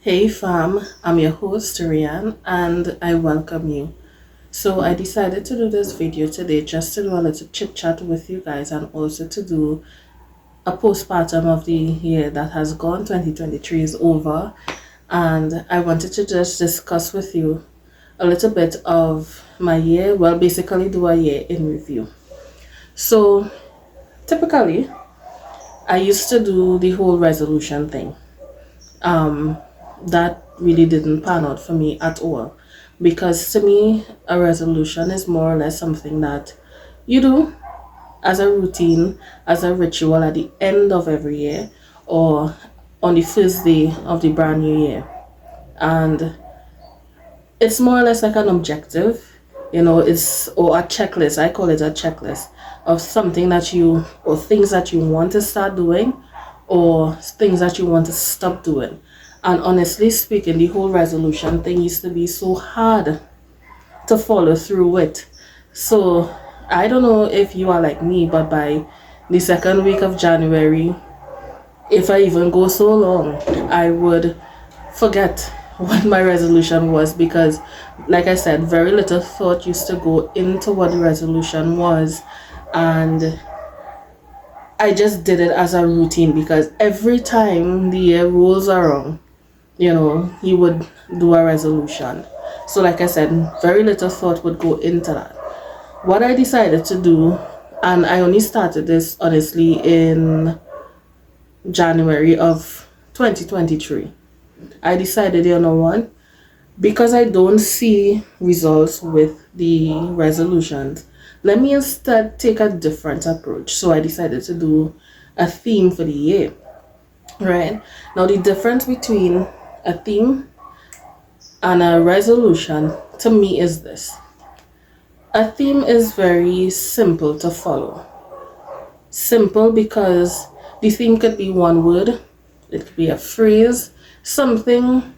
Hey fam, I'm your host Rian and I welcome you. So I decided to do this video today just to do a little chit chat with you guys and also to do a postpartum of the year that has gone. 2023 is over and I wanted to just discuss with you a little bit of my year, well basically do a year in review. So typically I used to do the whole resolution thing. That really didn't pan out for me at all because to me a resolution is more or less something that you do as a routine, as a ritual at the end of every year or on the first day of the brand new year. And it's more or less like an objective, it's or a checklist. I call it a checklist of something that you or things that you want to start doing or things that you want to stop doing. And honestly speaking, the whole resolution thing used to be so hard to follow through with. So I don't know if you are like me, but by the second week of January, if I even go so long, I would forget what my resolution was because, like I said, very little thought used to go into what the resolution was. And I just did it as a routine because every time the year rolls around, you would do a resolution. So, like I said, very little thought would go into that. What I decided to do, and I only started this honestly in January of 2023. I decided, what? Because I don't see results with the resolutions, let me instead take a different approach. So I decided to do a theme for the year. Right? Now, the difference between a theme and a resolution to me is this. A theme is very simple to follow. Simple because the theme could be one word, it could be a phrase, something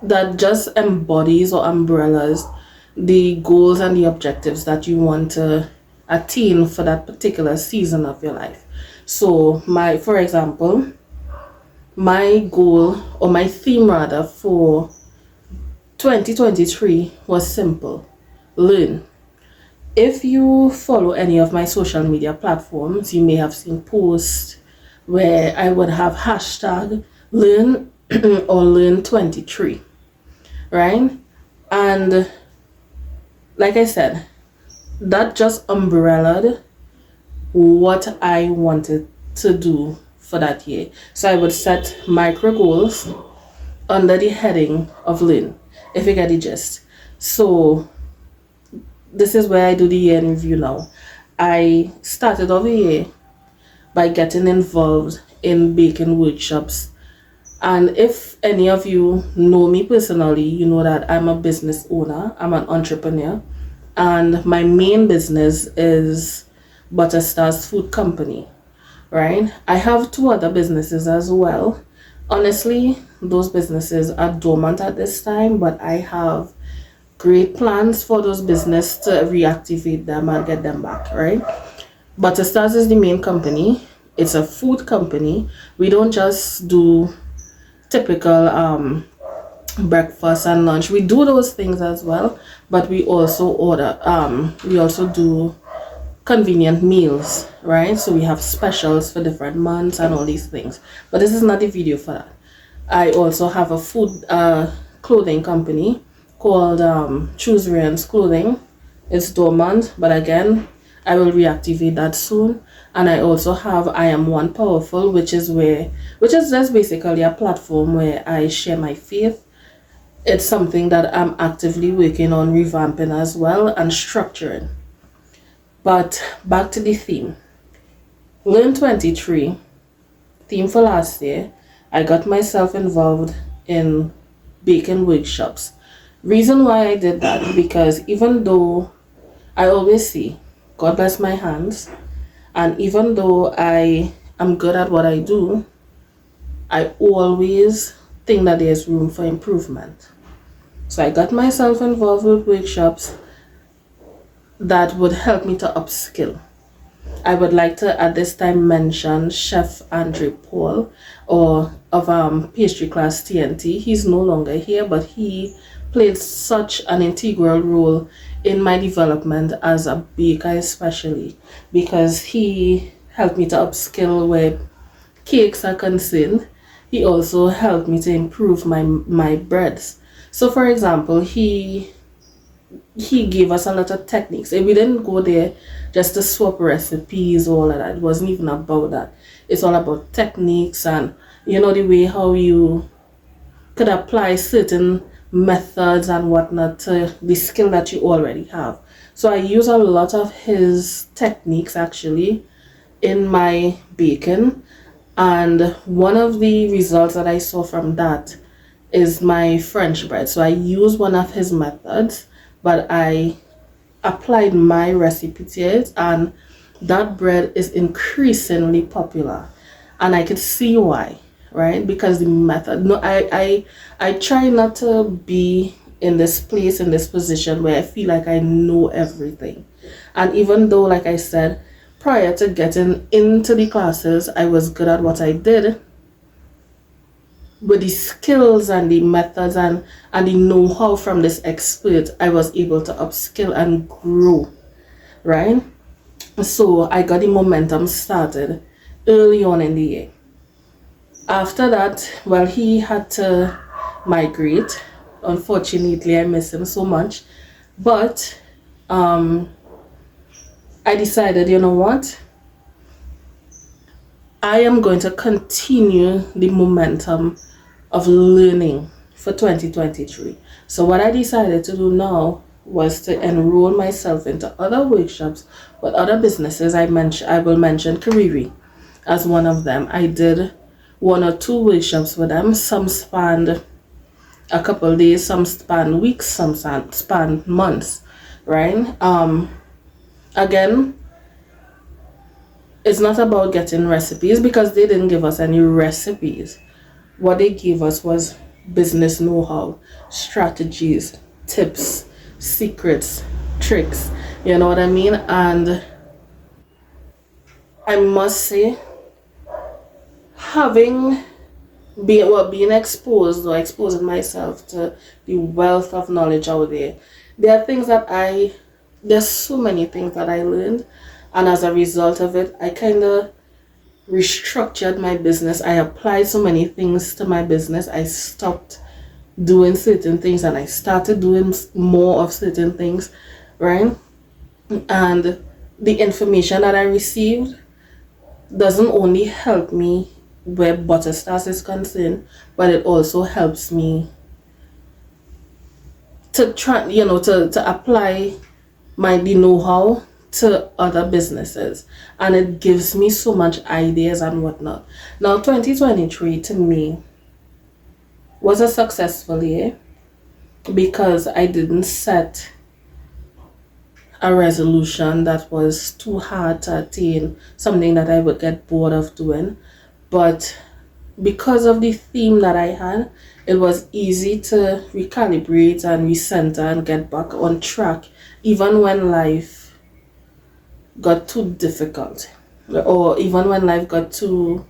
that just embodies or umbrellas the goals and the objectives that you want to attain for that particular season of your life. So, for example, my goal or my theme rather for 2023 was simple: learn. If you follow any of my social media platforms, you may have seen posts where I would have hashtag learn or learn 23, right? And like I said, that just umbrellaed what I wanted to do for that year. So I would set micro goals under the heading of learn, if you get the gist. So this is where I do the year in review now. I started off the year by getting involved in baking workshops. And if any of you know me personally, you know that I'm a business owner, I'm an entrepreneur, and my main business is Butterstars Food Company, right? I have two other businesses as well. Honestly, those businesses are dormant at this time, but I have great plans for those businesses to reactivate them and get them back, right? Butterstars is the main company. It's a food company. We don't just do typical breakfast and lunch. We do those things as well, but we also we also do convenient meals, right? So we have specials for different months and all these things. But this is not the video for that. I also have a food clothing company called Choose Rian's Clothing. It's dormant, but again, I will reactivate that soon. And I also have I Am One Powerful, which is just basically a platform where I share my faith. It's something that I'm actively working on revamping as well and structuring. But back to the theme. Learn 23, theme for last year. I got myself involved in baking workshops. Reason why I did that, because even though I always see God bless my hands, and even though I am good at what I do, I always think that there's room for improvement. So I got myself involved with workshops that would help me to upskill. I would like to at this time mention Chef Andre Paul, or of Pastry Class TNT. He's no longer here, but he played such an integral role in my development as a baker, especially because he helped me to upskill where cakes are concerned. He also helped me to improve my breads. So for example, he gave us a lot of techniques. And we didn't go there just to swap recipes or all of that. It wasn't even about that. It's all about techniques and the way how you could apply certain methods and whatnot to the skill that you already have. So I use a lot of his techniques actually in my baking, and one of the results that I saw from that is my French bread. So I use one of his methods, but I applied my recipe to it, and that bread is increasingly popular, and I could see why, right? Because the method. No, I try not to be in this place, in this position where I feel like I know everything. And even though, like I said, prior to getting into the classes, I was good at what I did, with the skills and the methods and the know-how from this expert, I was able to upskill and grow, right? So I got the momentum started early on in the year. After that, well, he had to migrate. Unfortunately, I miss him so much. But I decided, you know what? I am going to continue the momentum of learning for 2023. So what I decided to do now was to enroll myself into other workshops with other businesses. I will mention Kariri as one of them. I did one or two workshops with them. Some spanned a couple of days, some spanned weeks, some spanned months, right? Again, it's not about getting recipes, because they didn't give us any recipes. What they gave us was business know-how, strategies, tips, secrets, tricks. You know what I mean? And I must say, being exposed or exposing myself to the wealth of knowledge out there, there's so many things that I learned, and as a result of it, I kind of restructured my business. I applied so many things to my business. I stopped doing certain things and I started doing more of certain things, right? And the information that I received doesn't only help me where Butter Stars is concerned, but it also helps me to try, to apply the know-how to other businesses, and it gives me so much ideas and whatnot. Now 2023 to me was a successful year because I didn't set a resolution that was too hard to attain, something that I would get bored of doing. But because of the theme that I had, it was easy to recalibrate and recenter and get back on track, even when life got too difficult, or even when life got too,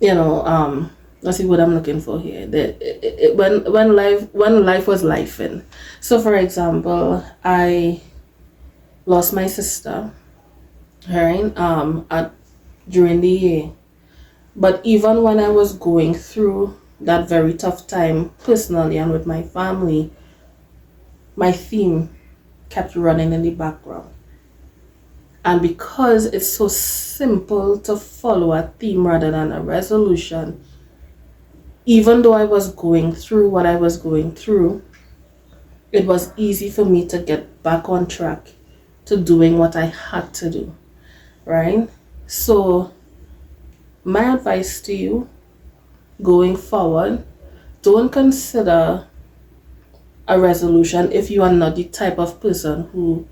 let's see what I'm looking for here. When life was lifing. So, for example, I lost my sister, right? During the year. But even when I was going through that very tough time personally and with my family, my theme kept running in the background. And because it's so simple to follow a theme rather than a resolution, even though I was going through what I was going through, it was easy for me to get back on track to doing what I had to do, right? So my advice to you going forward, don't consider a resolution if you are not the type of person who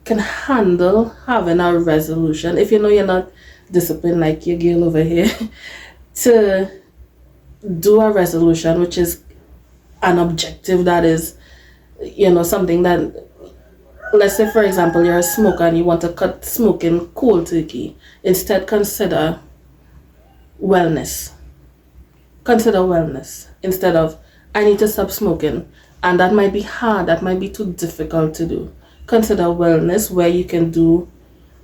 can handle having a resolution. If you know you're not disciplined like your girl over here, to do a resolution, which is an objective that is, something that, let's say for example you're a smoker and you want to cut smoking cold turkey, instead wellness consider wellness instead of I need to stop smoking, and that might be hard, that might be too difficult to do. Consider wellness, where you can do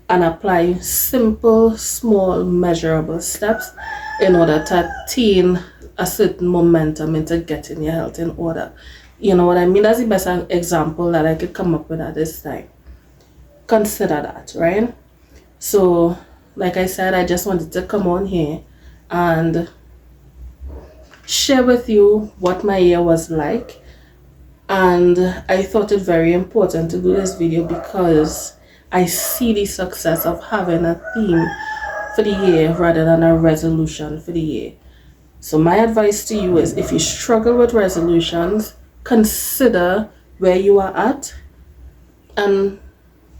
and apply simple, small, measurable steps in order to attain a certain momentum into getting your health in order. You know what I mean? That's the best example that I could come up with at this time. Consider that, right? So, like I said, I just wanted to come on here and share with you what my year was like. And I thought it very important to do this video because I see the success of having a theme for the year rather than a resolution for the year. So my advice to you is, if you struggle with resolutions, consider where you are at and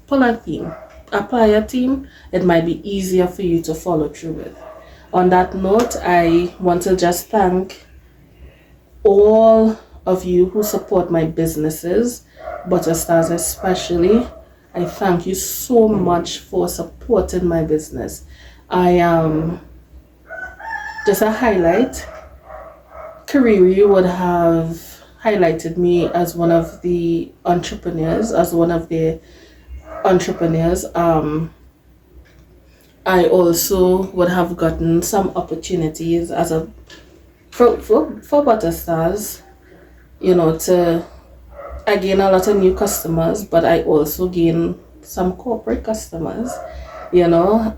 pull a theme. Apply a theme. It might be easier for you to follow through with. On that note, I want to just thank all of you who support my businesses, Butterstars especially. I thank you so much for supporting my business. I am just a highlight. Kariri would have highlighted me as one of the entrepreneurs, I also would have gotten some opportunities as a for Butterstars, you know, I gain a lot of new customers, but I also gain some corporate customers. You know,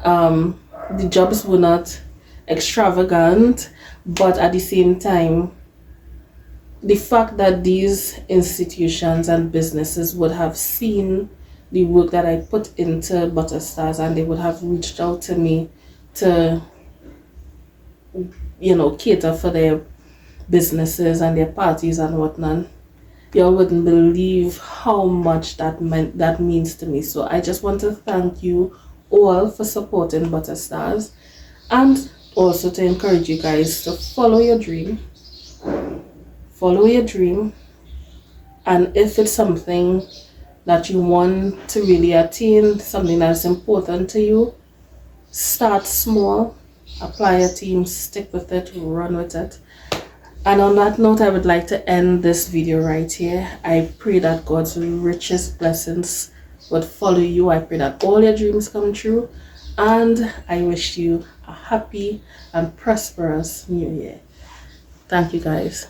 the jobs were not extravagant, but at the same time, the fact that these institutions and businesses would have seen the work that I put into Butterstars and they would have reached out to me to, you know, cater for their businesses and their parties and whatnot. Y'all wouldn't believe how much that means to me. So I just want to thank you all for supporting Butterstars, and also to encourage you guys to follow your dream. And if it's something that you want to really attain, something that's important to you, start small, apply a team, stick with it, run with it. And on that note, I would like to end this video right here. I pray that God's richest blessings would follow you. I pray that all your dreams come true. And I wish you a happy and prosperous new year. Thank you, guys.